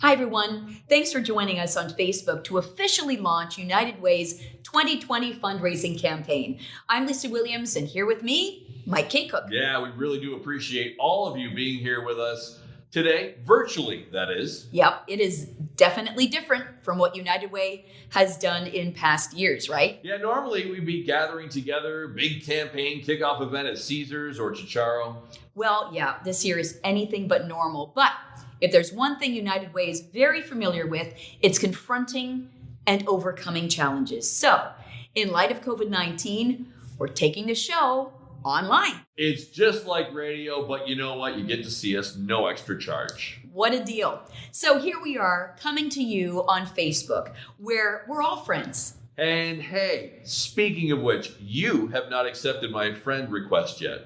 Hi, everyone. Thanks for joining us on Facebook to officially launch United Way's 2020 fundraising campaign. I'm Lisa Williams, and here with me, Mike K. Cook. Yeah, we really do appreciate all of you being here with us today, virtually, that is. Yep, it is definitely different from what United Way has done in past years, right? Yeah, normally we'd be gathering together, big campaign kickoff event at Caesars or Chicharo. Well, yeah, this year is anything but normal, but if there's one thing United Way is very familiar with, it's confronting and overcoming challenges. So, in light of COVID-19, we're taking the show online. It's just like radio, but you know what? You get to see us, no extra charge. What a deal. So here we are coming to you on Facebook, where we're all friends. And hey, speaking of which, you have not accepted my friend request yet.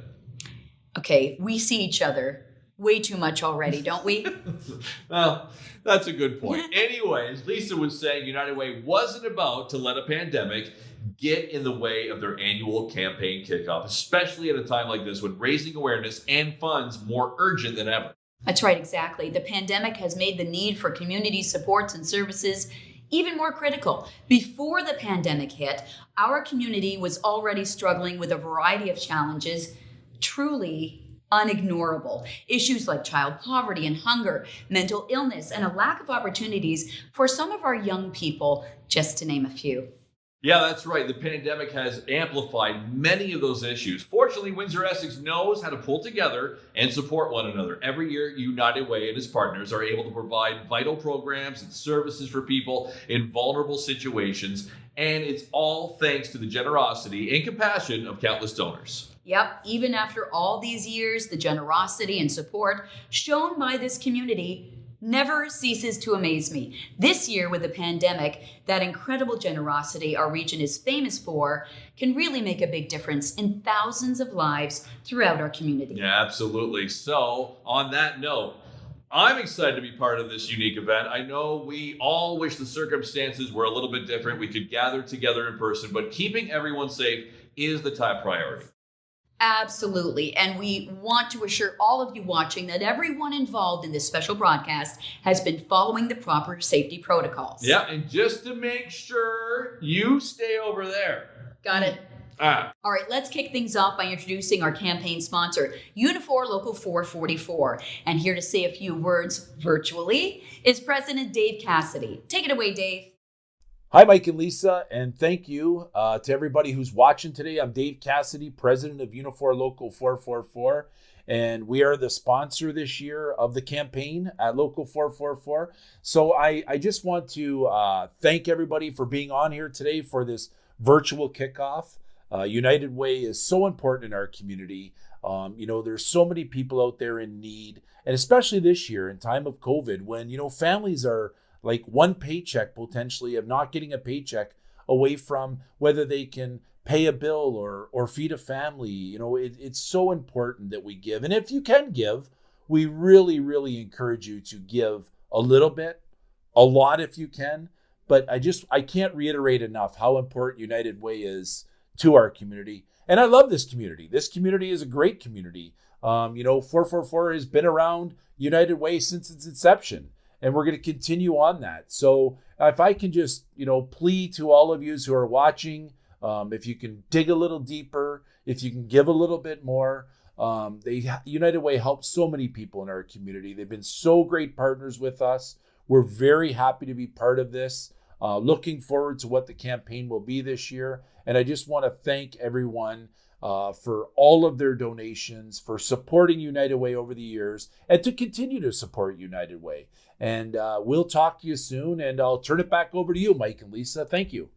Okay, we see each other way too much already, don't we? Well, that's a good point. Anyways, Lisa was saying United Way wasn't about to let a pandemic get in the way of their annual campaign kickoff, especially at a time like this when raising awareness and funds more urgent than ever. That's right, exactly. The pandemic has made the need for community supports and services even more critical. Before the pandemic hit, our community was already struggling with a variety of challenges, truly unignorable. Issues like child poverty and hunger, mental illness, and a lack of opportunities for some of our young people, just to name a few. Yeah, that's right. The pandemic has amplified many of those issues. Fortunately, Windsor-Essex knows how to pull together and support one another. Every year, United Way and its partners are able to provide vital programs and services for people in vulnerable situations, and it's all thanks to the generosity and compassion of countless donors. Yep, even after all these years, the generosity and support shown by this community never ceases to amaze me. This year, with the pandemic, that incredible generosity our region is famous for can really make a big difference in thousands of lives throughout our community. Yeah, absolutely. So, on that note, I'm excited to be part of this unique event. I know we all wish the circumstances were a little bit different. We could gather together in person, but keeping everyone safe is the top priority. Absolutely. And we want to assure all of you watching that everyone involved in this special broadcast has been following the proper safety protocols. Yeah, and just to make sure you stay over there. Got it. All right, let's kick things off by introducing our campaign sponsor, Unifor Local 444. And here to say a few words virtually is President Dave Cassidy. Take it away, Dave. Hi, Mike and Lisa, and thank you to everybody who's watching today. I'm Dave Cassidy, president of Unifor Local 444, and we are the sponsor this year of the campaign at Local 444. So I just want to thank everybody for being on here today for this virtual kickoff. United Way is so important in our community. There's so many people out there in need, and especially this year in time of COVID when, families are like one paycheck potentially of not getting a paycheck away from whether they can pay a bill or feed a family. It's so important that we give. And if you can give, we really, really encourage you to give a little bit, a lot if you can. But I can't reiterate enough how important United Way is to our community. And I love this community. This community is a great community. 444 has been around United Way since its inception. And we're going to continue on that. So if I can just, plead to all of you who are watching, if you can dig a little deeper, if you can give a little bit more. United Way helps so many people in our community. They've been so great partners with us. We're very happy to be part of this. Looking forward to what the campaign will be this year. And I just want to thank everyone for all of their donations, for supporting United Way over the years, and to continue to support United Way. And we'll talk to you soon, and I'll turn it back over to you, Mike and Lisa. Thank you.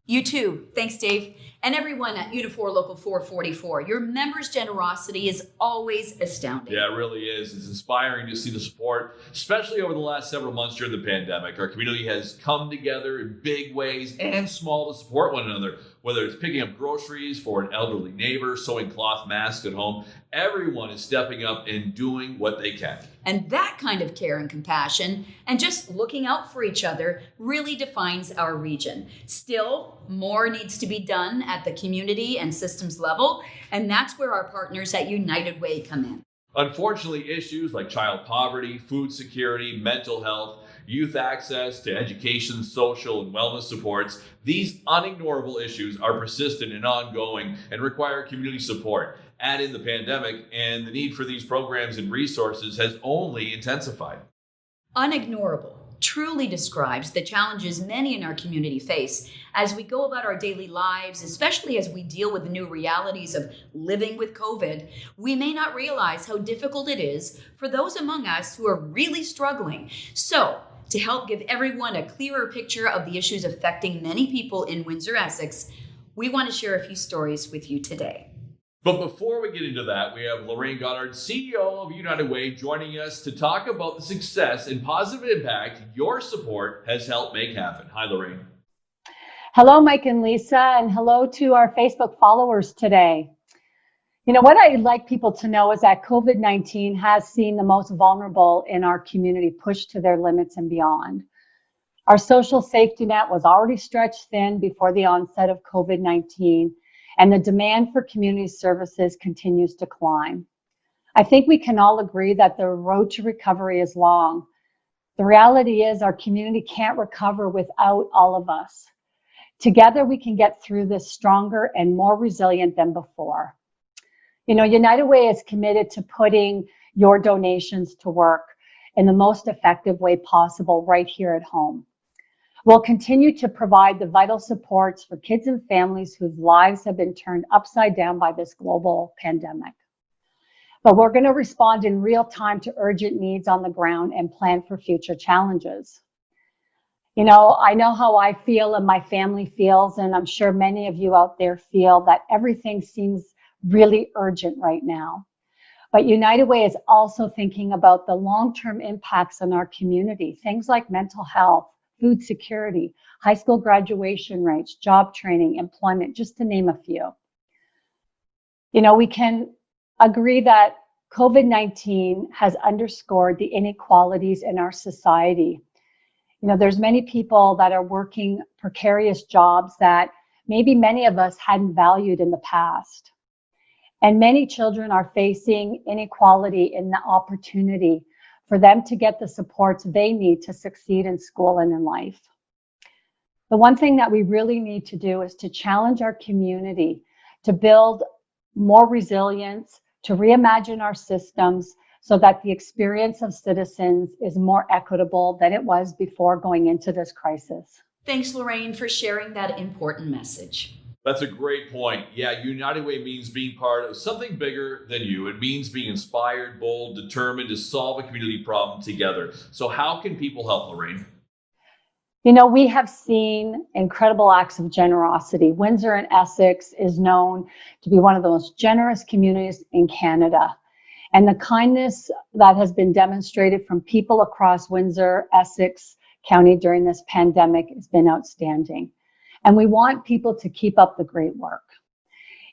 You too. Thanks, Dave. And everyone at Unifor Local 444. Your members' generosity is always astounding. Yeah, it really is. It's inspiring to see the support, especially over the last several months during the pandemic. Our community has come together in big ways and small to support one another, whether it's picking up groceries for an elderly neighbor, sewing cloth masks at home. Everyone is stepping up and doing what they can. And that kind of care and compassion and just looking out for each other really defines our region. Still, more needs to be done at the community and systems level, and that's where our partners at United Way come in. Unfortunately, issues like child poverty, food security, mental health, youth access to education, social and wellness supports, these unignorable issues are persistent and ongoing and require community support. Add in the pandemic, and the need for these programs and resources has only intensified. Unignorable truly describes the challenges many in our community face as we go about our daily lives, especially as we deal with the new realities of living with COVID. We may not realize how difficult it is for those among us who are really struggling. So, to help give everyone a clearer picture of the issues affecting many people in Windsor-Essex, we want to share a few stories with you today. But before we get into that, we have Lorraine Goddard, CEO of United Way, joining us to talk about the success and positive impact your support has helped make happen. Hi, Lorraine. Hello, Mike and Lisa, and hello to our Facebook followers today. You know, what I'd like people to know is that COVID-19 has seen the most vulnerable in our community pushed to their limits and beyond. Our social safety net was already stretched thin before the onset of COVID-19, and the demand for community services continues to climb. I think we can all agree that the road to recovery is long. The reality is our community can't recover without all of us. Together, we can get through this stronger and more resilient than before. You know, United Way is committed to putting your donations to work in the most effective way possible right here at home. We'll continue to provide the vital supports for kids and families whose lives have been turned upside down by this global pandemic. But we're going to respond in real time to urgent needs on the ground and plan for future challenges. You know, I know how I feel and my family feels, and I'm sure many of you out there feel that everything seems really urgent right now. But United Way is also thinking about the long-term impacts on our community, things like mental health, food security, high school graduation rates, job training, employment, just to name a few. You know, we can agree that COVID-19 has underscored the inequalities in our society. You know, there's many people that are working precarious jobs that maybe many of us hadn't valued in the past. And many children are facing inequality in the opportunity for them to get the supports they need to succeed in school and in life. The one thing that we really need to do is to challenge our community to build more resilience, to reimagine our systems so that the experience of citizens is more equitable than it was before going into this crisis. Thanks, Lorraine, for sharing that important message. That's a great point. Yeah, United Way means being part of something bigger than you. It means being inspired, bold, determined to solve a community problem together. So how can people help, Lorraine? You know, we have seen incredible acts of generosity. Windsor and Essex is known to be one of the most generous communities in Canada. And the kindness that has been demonstrated from people across Windsor-Essex County during this pandemic has been outstanding. And we want people to keep up the great work.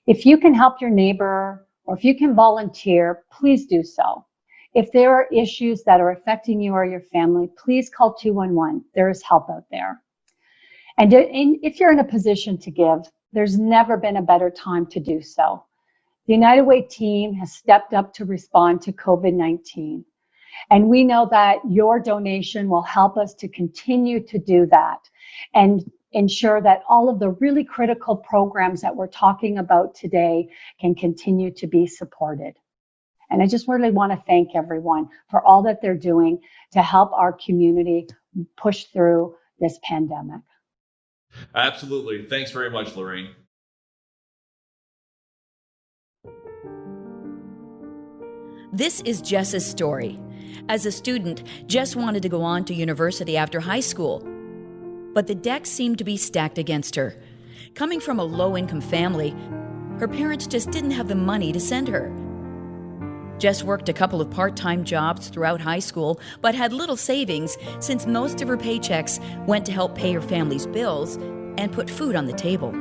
If you can help your neighbor or if you can volunteer, please do so. If there are issues that are affecting you or your family, please call 211. There is help out there. And if you're in a position to give, there's never been a better time to do so. The United Way team has stepped up to respond to COVID-19. And we know that your donation will help us to continue to do that and ensure that all of the really critical programs that we're talking about today can continue to be supported. And I just really want to thank everyone for all that they're doing to help our community push through this pandemic. Absolutely. Thanks very much, Lorraine. This is Jess's story. As a student, Jess wanted to go on to university after high school, but the deck seemed to be stacked against her. Coming from a low-income family, her parents just didn't have the money to send her. Jess worked a couple of part-time jobs throughout high school, but had little savings since most of her paychecks went to help pay her family's bills and put food on the table.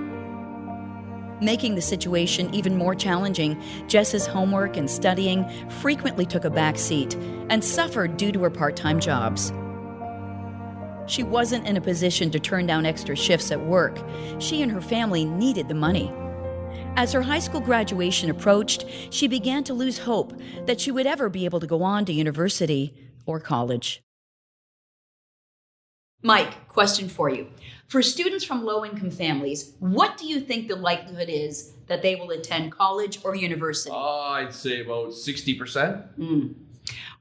Making the situation even more challenging, Jess's homework and studying frequently took a back seat and suffered due to her part-time jobs. She wasn't in a position to turn down extra shifts at work. She and her family needed the money. As her high school graduation approached, she began to lose hope that she would ever be able to go on to university or college. Mike, question for you. For students from low-income families, what do you think the likelihood is that they will attend college or university? I'd say about 60%.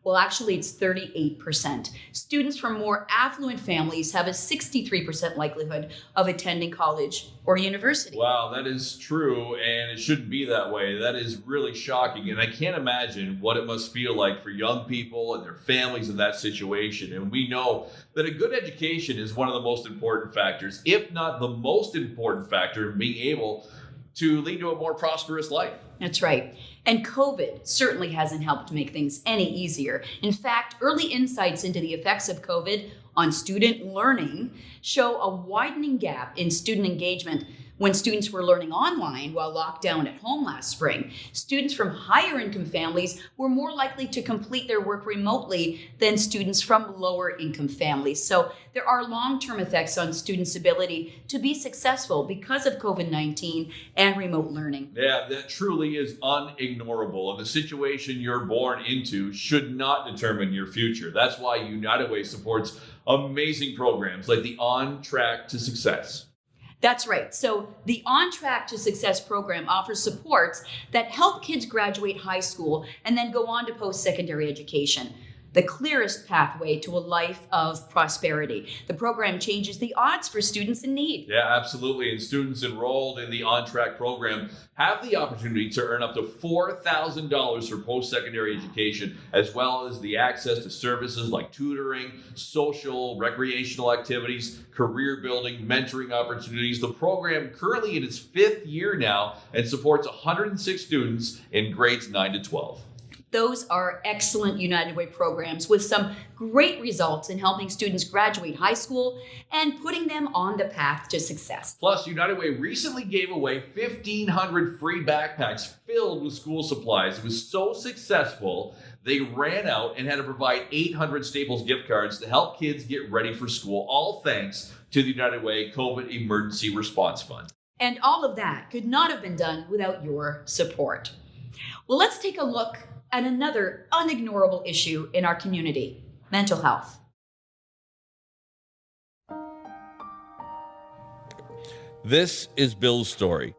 Well, actually, it's 38%. Students from more affluent families have a 63% likelihood of attending college or university. Wow, that is true, and it shouldn't be that way. That is really shocking, and I can't imagine what it must feel like for young people and their families in that situation. And we know that a good education is one of the most important factors, if not the most important factor, in being able to lead to a more prosperous life. That's right. And COVID certainly hasn't helped make things any easier. In fact, early insights into the effects of COVID on student learning show a widening gap in student engagement when students were learning online while locked down at home last spring. Students from higher income families were more likely to complete their work remotely than students from lower income families. So there are long-term effects on students' ability to be successful because of COVID-19 and remote learning. Yeah, that truly is unignorable. And the situation you're born into should not determine your future. That's why United Way supports amazing programs like the On Track to Success. That's right. So the On Track to Success program offers supports that help kids graduate high school and then go on to post-secondary education, the clearest pathway to a life of prosperity. The program changes the odds for students in need. Yeah, absolutely. And students enrolled in the On Track program have the opportunity to earn up to $4,000 for post-secondary education, as well as the access to services like tutoring, social, recreational activities, career building, mentoring opportunities. The program currently in its 5th year now and supports 106 students in grades 9 to 12. Those are excellent United Way programs with some great results in helping students graduate high school and putting them on the path to success. Plus, United Way recently gave away 1,500 free backpacks filled with school supplies. It was so successful, they ran out and had to provide 800 Staples gift cards to help kids get ready for school, all thanks to the United Way COVID Emergency Response Fund. And all of that could not have been done without your support. Well, let's take a look at another unignorable issue in our community: mental health. This is Bill's story.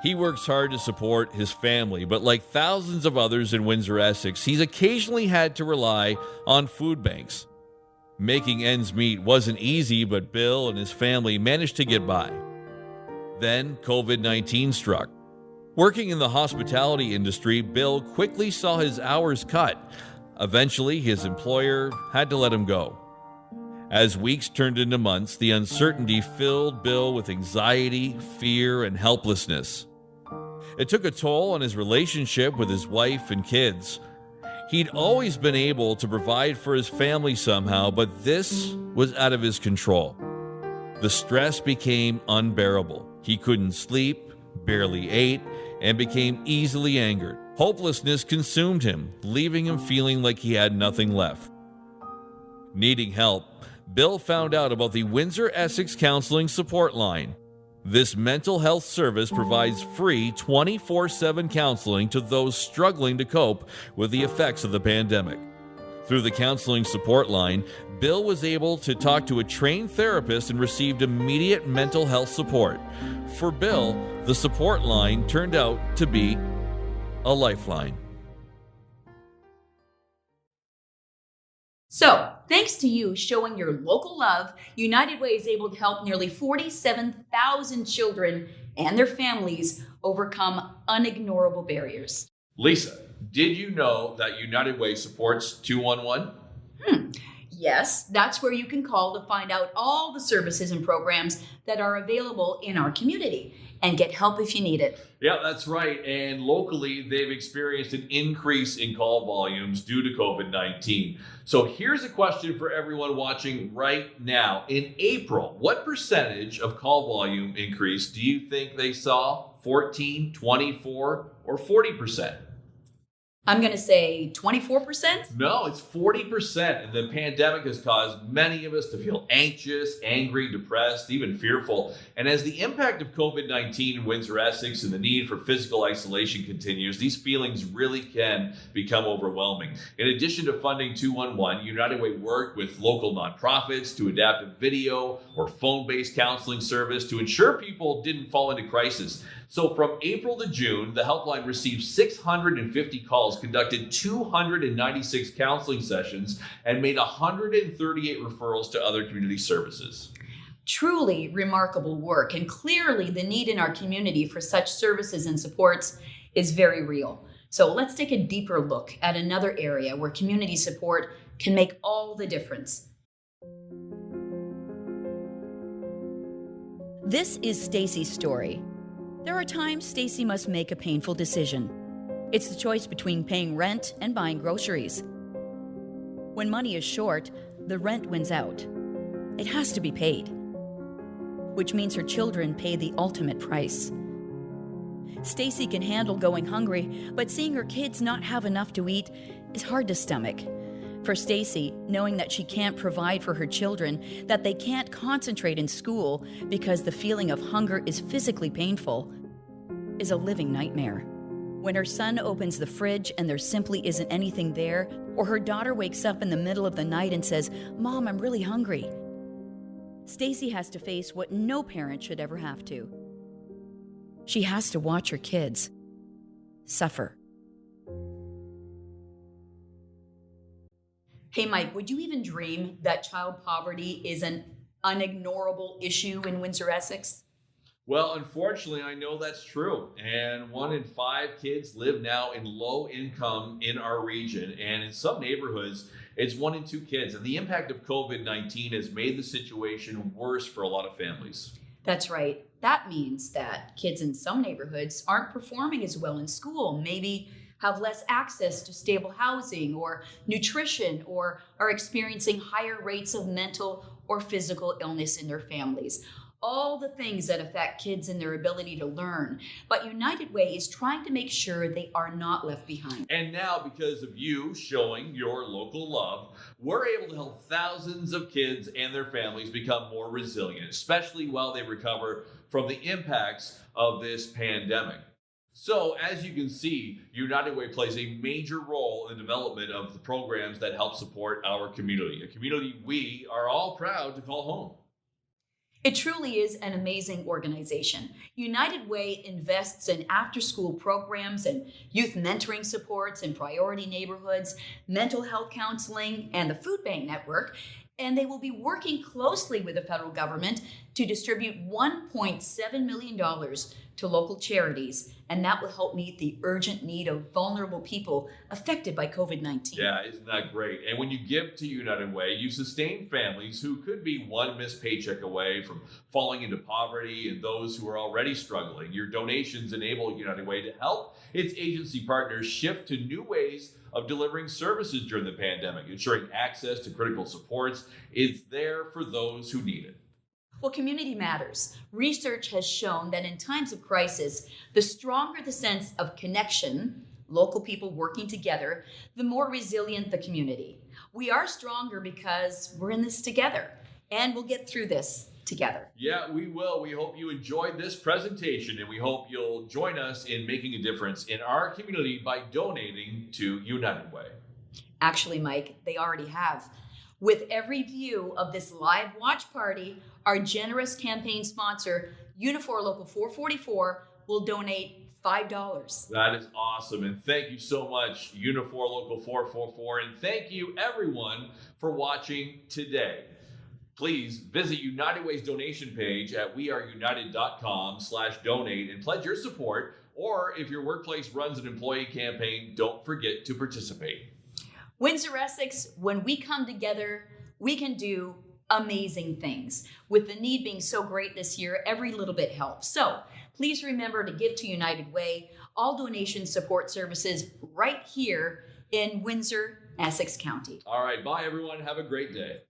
He works hard to support his family, but like thousands of others in Windsor-Essex, he's occasionally had to rely on food banks. Making ends meet wasn't easy, but Bill and his family managed to get by. Then COVID-19 struck. Working in the hospitality industry, Bill quickly saw his hours cut. Eventually, his employer had to let him go. As weeks turned into months, the uncertainty filled Bill with anxiety, fear, and helplessness. It took a toll on his relationship with his wife and kids. He'd always been able to provide for his family somehow, but this was out of his control. The stress became unbearable. He couldn't sleep, barely ate, and became easily angered. Hopelessness consumed him, leaving him feeling like he had nothing left. Needing help, Bill found out about the Windsor-Essex Counseling Support Line. This mental health service provides free 24/7 counseling to those struggling to cope with the effects of the pandemic. Through the Counseling Support Line, Bill was able to talk to a trained therapist and received immediate mental health support. For Bill, the support line turned out to be a lifeline. So, thanks to you showing your local love, United Way is able to help nearly 47,000 children and their families overcome unignorable barriers. Lisa, did you know that United Way supports 211? Yes, that's where you can call to find out all the services and programs that are available in our community and get help if you need it. Yeah, that's right. And locally, they've experienced an increase in call volumes due to COVID-19. So here's a question for everyone watching right now. In April, what percentage of call volume increase do you think they saw? 14, 24, or 40%? I'm going to say 24%. No, it's 40%. And the pandemic has caused many of us to feel anxious, angry, depressed, even fearful. And as the impact of COVID-19 in Windsor-Essex and the need for physical isolation continues, these feelings really can become overwhelming. In addition to funding 211, United Way worked with local nonprofits to adapt a video or phone-based counseling service to ensure people didn't fall into crisis. So from April to June, the helpline received 650 calls, conducted 296 counseling sessions, and made 138 referrals to other community services. Truly remarkable work, and clearly the need in our community for such services and supports is very real. So let's take a deeper look at another area where community support can make all the difference. This is Stacy's story. There are times Stacy must make a painful decision. It's the choice between paying rent and buying groceries. When money is short, the rent wins out. It has to be paid, which means her children pay the ultimate price. Stacy can handle going hungry, but seeing her kids not have enough to eat is hard to stomach. For Stacy, knowing that she can't provide for her children, that they can't concentrate in school because the feeling of hunger is physically painful, is a living nightmare. When her son opens the fridge and there simply isn't anything there, or her daughter wakes up in the middle of the night and says, "Mom, I'm really hungry," Stacy has to face what no parent should ever have to. She has to watch her kids suffer. Hey, Mike, would you even dream that child poverty is an unignorable issue in Windsor-Essex? Well, unfortunately, I know that's true. And 1 in 5 kids live now in low income in our region. And in some neighborhoods, it's 1 in 2 kids. And the impact of COVID-19 has made the situation worse for a lot of families. That's right. That means that kids in some neighborhoods aren't performing as well in school, maybe have less access to stable housing or nutrition, or are experiencing higher rates of mental or physical illness in their families. All the things that affect kids and their ability to learn. But United Way is trying to make sure they are not left behind. And now, because of you showing your local love, we're able to help thousands of kids and their families become more resilient, especially while they recover from the impacts of this pandemic. So, as you can see, United Way plays a major role in the development of the programs that help support our community, a community we are all proud to call home. It truly is an amazing organization. United Way invests in after-school programs and youth mentoring supports in priority neighborhoods, mental health counseling, and the food bank network. And they will be working closely with the federal government to distribute $1.7 million to local charities. And that will help meet the urgent need of vulnerable people affected by COVID-19. Yeah, isn't that great? And when you give to United Way, you sustain families who could be one missed paycheck away from falling into poverty and those who are already struggling. Your donations enable United Way to help its agency partners shift to new ways of delivering services during the pandemic, ensuring access to critical supports is there for those who need it. Well, community matters. Research has shown that in times of crisis, the stronger the sense of connection, local people working together, the more resilient the community. We are stronger because we're in this together, and we'll get through this together. Yeah, we will. We hope you enjoyed this presentation, and we hope you'll join us in making a difference in our community by donating to United Way. Actually, Mike, they already have. With every view of this live watch party, our generous campaign sponsor, Unifor Local 444, will donate $5. That is awesome. And thank you so much, Unifor Local 444. And thank you, everyone, for watching today. Please visit United Way's donation page at weareunited.com/donate and pledge your support. Or if your workplace runs an employee campaign, don't forget to participate. Windsor-Essex, when we come together, we can do amazing things. With the need being so great this year, every little bit helps. So please remember to give to United Way. All donations support services right here in Windsor, Essex County. All right, bye everyone. Have a great day.